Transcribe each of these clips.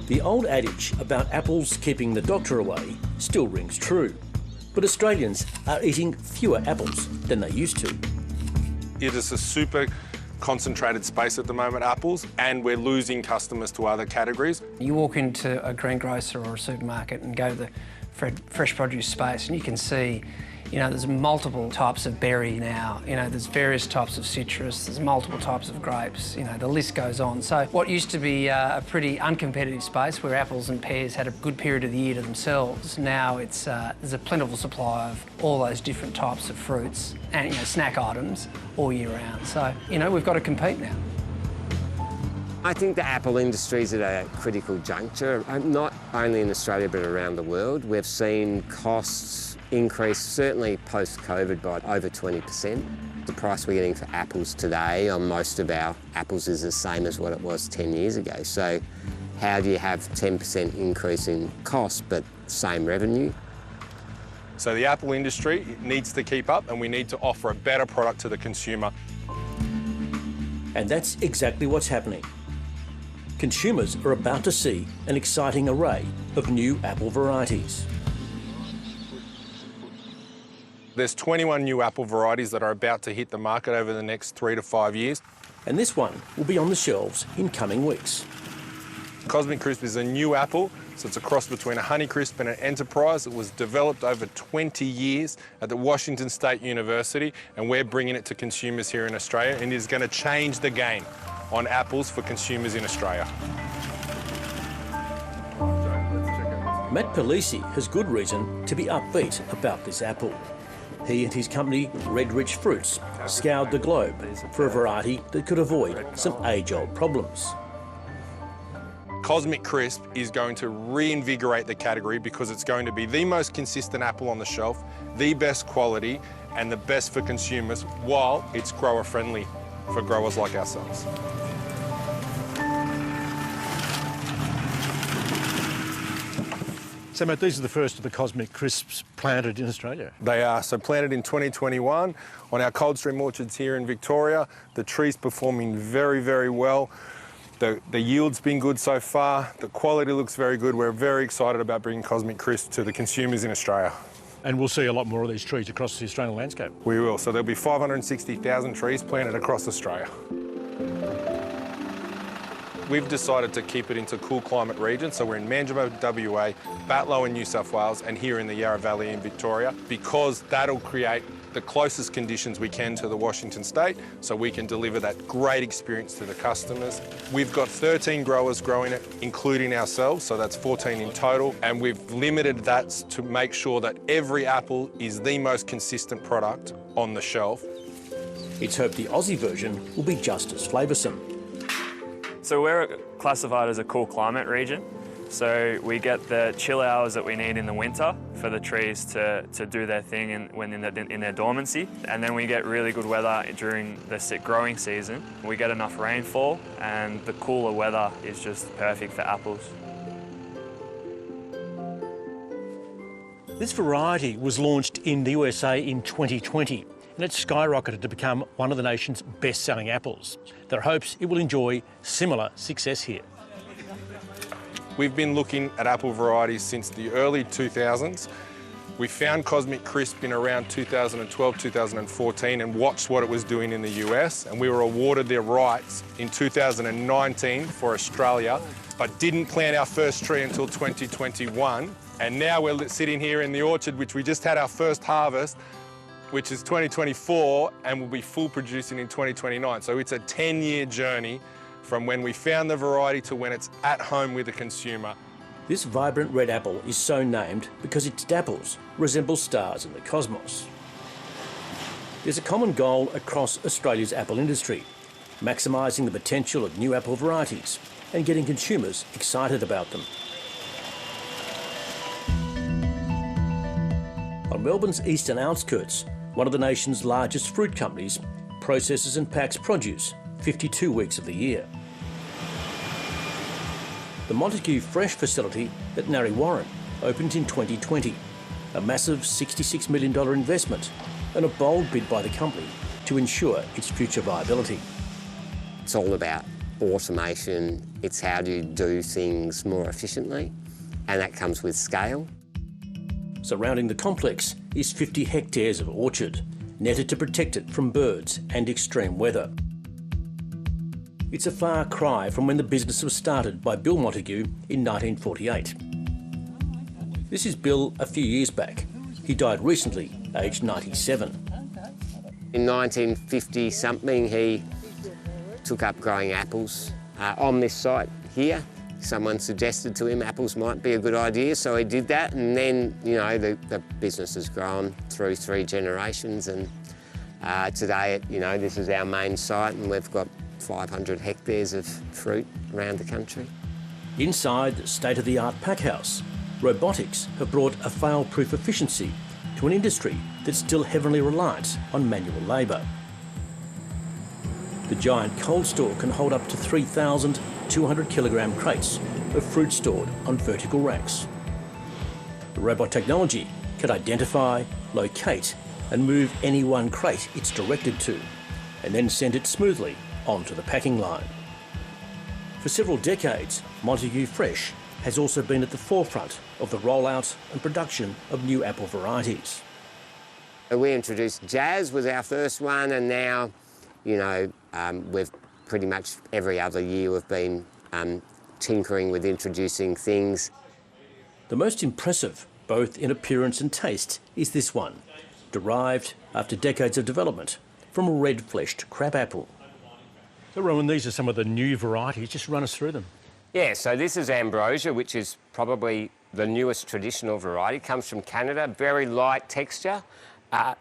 The old adage about apples keeping the doctor away still rings true, but Australians are eating fewer apples than they used to. It is a super concentrated space at the moment, apples, and we're losing customers to other categories. You walk into a greengrocer or a supermarket and go to the fresh produce space and you can see, you know, there's multiple types of berry now, you know, there's various types of citrus, there's multiple types of grapes, you know, the list goes on. So what used to be a pretty uncompetitive space where apples and pears had a good period of the year to themselves, now it's there's a plentiful supply of all those different types of fruits and, you know, snack items all year round. So, you know, we've got to compete now. I think the apple industry is at a critical juncture, not only in Australia but around the world. We've seen costs increase, certainly post-COVID, by over 20%. The price we're getting for apples today on most of our apples is the same as what it was 10 years ago. So how do you have 10% increase in cost but same revenue? So the apple industry needs to keep up and we need to offer a better product to the consumer. And that's exactly what's happening. Consumers are about to see an exciting array of new apple varieties. There's 21 new apple varieties that are about to hit the market over the next 3 to 5 years. And this one will be on the shelves in coming weeks. Cosmic Crisp is a new apple, so it's a cross between a Honeycrisp and an Enterprise. It was developed over 20 years at the Washington State University, and we're bringing it to consumers here in Australia, and it is going to change the game on apples for consumers in Australia. Matt Polisi has good reason to be upbeat about this apple. He and his company, Red Rich Fruits, scoured the globe for a variety that could avoid some age-old problems. Cosmic Crisp is going to reinvigorate the category because it's going to be the most consistent apple on the shelf, the best quality and the best for consumers, while it's grower friendly for growers like ourselves. So, Matt, these are the first of the Cosmic Crisps planted in Australia. They are. So planted in 2021 on our Coldstream orchards here in Victoria. The tree's performing very, very well. The yield's been good so far. The quality looks very good. We're very excited about bringing Cosmic Crisp to the consumers in Australia. And we'll see a lot more of these trees across the Australian landscape. We will. So there'll be 560,000 trees planted across Australia. We've decided to keep it into cool climate regions, so we're in Manjimup, WA, Batlow in New South Wales, and here in the Yarra Valley in Victoria, because that'll create the closest conditions we can to the Washington State, so we can deliver that great experience to the customers. We've got 13 growers growing it, including ourselves, so that's 14 in total, and we've limited that to make sure that every apple is the most consistent product on the shelf. It's hoped the Aussie version will be just as flavoursome. So we're classified as a cool climate region. So we get the chill hours that we need in the winter for the trees to do their thing in their dormancy. And then we get really good weather during the growing season. We get enough rainfall and the cooler weather is just perfect for apples. This variety was launched in the USA in 2020 and it's skyrocketed to become one of the nation's best-selling apples. There are hopes it will enjoy similar success here. We've been looking at apple varieties since the early 2000s. We found Cosmic Crisp in around 2012, 2014 and watched what it was doing in the US, and we were awarded their rights in 2019 for Australia, but didn't plant our first tree until 2021. And now we're sitting here in the orchard, which we just had our first harvest, which is 2024, and will be full producing in 2029. So it's a 10-year journey from when we found the variety to when it's at home with the consumer. This vibrant red apple is so named because its dapples resemble stars in the cosmos. There's a common goal across Australia's apple industry, maximising the potential of new apple varieties and getting consumers excited about them. On Melbourne's eastern outskirts, one of the nation's largest fruit companies processes and packs produce 52 weeks of the year. The Montague Fresh facility at Narre Warren opened in 2020, a massive $66 million investment and a bold bid by the company to ensure its future viability. It's all about automation, it's how do you do things more efficiently, and that comes with scale. Surrounding the complex is 50 hectares of orchard, netted to protect it from birds and extreme weather. It's a far cry from when the business was started by Bill Montague in 1948. This is Bill a few years back. He died recently, aged 97. In 1950-something, he took up growing apples on this site here. Someone suggested to him apples might be a good idea, so he did that, and then, you know, the business has grown through 3 generations, and today, you know, this is our main site, and we've got 500 hectares of fruit around the country. Inside the state-of-the-art packhouse, robotics have brought a fail-proof efficiency to an industry that's still heavily reliant on manual labour. The giant cold store can hold up to 3,200 kilogram crates of fruit stored on vertical racks. The robot technology can identify, locate and move any one crate it's directed to, and then send it smoothly onto the packing line. For several decades, Montague Fresh has also been at the forefront of the rollout and production of new apple varieties. We introduced Jazz was our first one, and now, you know, we've pretty much every other year we've been tinkering with introducing things. The most impressive, both in appearance and taste, is this one, derived after decades of development from a red-fleshed crabapple. So Rowan, these are some of the new varieties. Just run us through them. Yeah, so this is Ambrosia, which is probably the newest traditional variety. Comes from Canada, very light texture,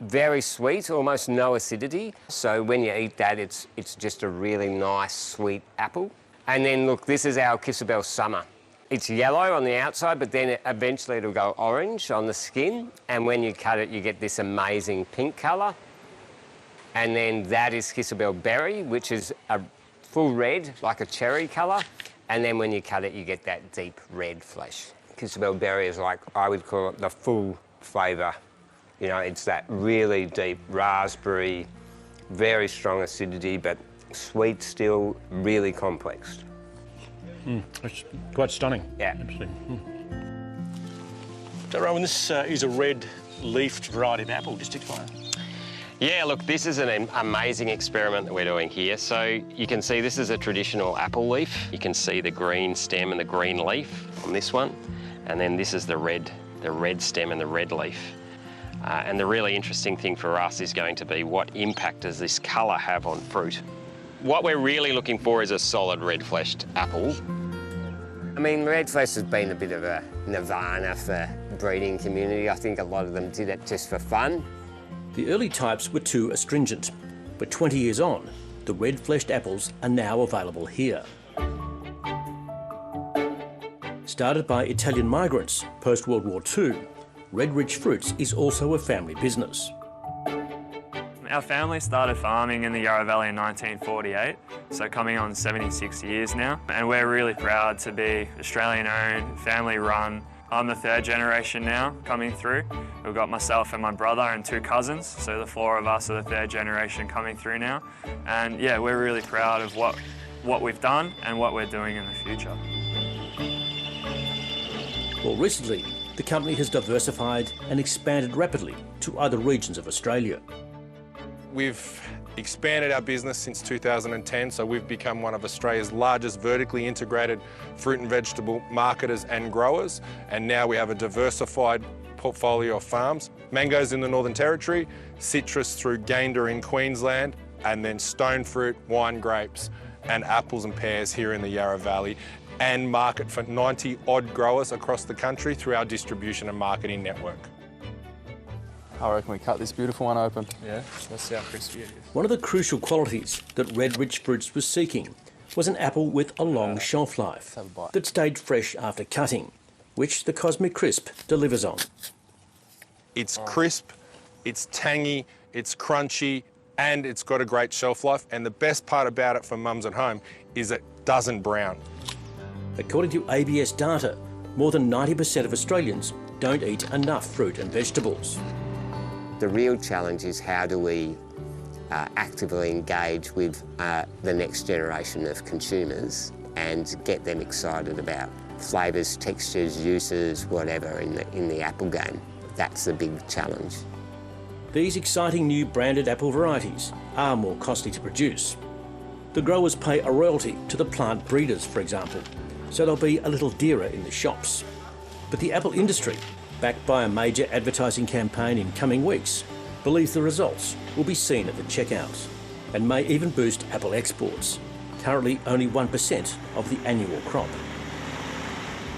very sweet, almost no acidity. So when you eat that, it's just a really nice, sweet apple. And then look, this is our Kissabel Summer. It's yellow on the outside, but then eventually it'll go orange on the skin. And when you cut it, you get this amazing pink colour. And then that is Kissabel Berry, which is a full red, like a cherry colour. And then when you cut it, you get that deep red flesh. Kissabel Berry is like, I would call it the full flavour. You know, it's that really deep raspberry, very strong acidity, but sweet still, really complex. It's quite stunning. Yeah. Absolutely. So Rowan, this is a red-leafed variety of apple. Just explain. Yeah, look, this is an amazing experiment that we're doing here. So you can see this is a traditional apple leaf. You can see the green stem and the green leaf on this one. And then this is the red stem and the red leaf. And the really interesting thing for us is going to be what impact does this colour have on fruit. What we're really looking for is a solid red-fleshed apple. I mean, red flesh has been a bit of a nirvana for the breeding community. I think a lot of them did it just for fun. The early types were too astringent, but 20 years on, the red-fleshed apples are now available here. Started by Italian migrants post-World War II, Red Ridge Fruits is also a family business. Our family started farming in the Yarra Valley in 1948, so coming on 76 years now. And we're really proud to be Australian-owned, family-run. I'm the 3rd generation now coming through. We've got myself and my brother and 2 cousins, so the 4 of us are the 3rd generation coming through now. And yeah, we're really proud of what we've done and what we're doing in the future. Well, recently, the company has diversified and expanded rapidly to other regions of Australia. We've expanded our business since 2010, so we've become one of Australia's largest vertically integrated fruit and vegetable marketers and growers, and now we have a diversified portfolio of farms. Mangoes in the Northern Territory, citrus through Gayndah in Queensland, and then stone fruit, wine grapes, and apples and pears here in the Yarra Valley, and market for 90-odd growers across the country through our distribution and marketing network. I reckon we cut this beautiful one open. Yeah, let's see how crispy it is. One of the crucial qualities that Red Ridge Fruits was seeking was an apple with a long shelf life that stayed fresh after cutting, which the Cosmic Crisp delivers on. It's crisp, it's tangy, it's crunchy, and it's got a great shelf life. And the best part about it for mums at home is it doesn't brown. According to ABS data, more than 90% of Australians don't eat enough fruit and vegetables. The real challenge is how do we actively engage with the next generation of consumers and get them excited about flavours, textures, uses, whatever in the apple game. That's the big challenge. These exciting new branded apple varieties are more costly to produce. The growers pay a royalty to the plant breeders, for example, so they'll be a little dearer in the shops. But the apple industry, backed by a major advertising campaign in coming weeks, believes the results will be seen at the checkout and may even boost apple exports, currently only 1% of the annual crop.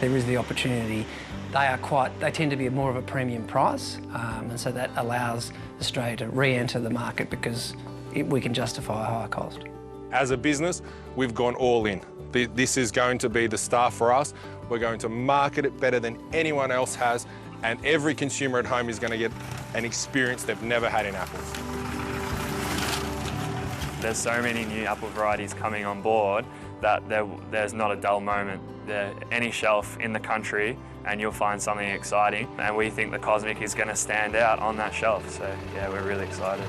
There is the opportunity. They tend to be more of a premium price, and so that allows Australia to re-enter the market because we can justify a higher cost. As a business, we've gone all in. This is going to be the star for us. We're going to market it better than anyone else has, and every consumer at home is going to get an experience they've never had in apples. There's so many new apple varieties coming on board that there's not a dull moment. Any shelf in the country and you'll find something exciting, and we think the Cosmic is going to stand out on that shelf. So yeah, we're really excited.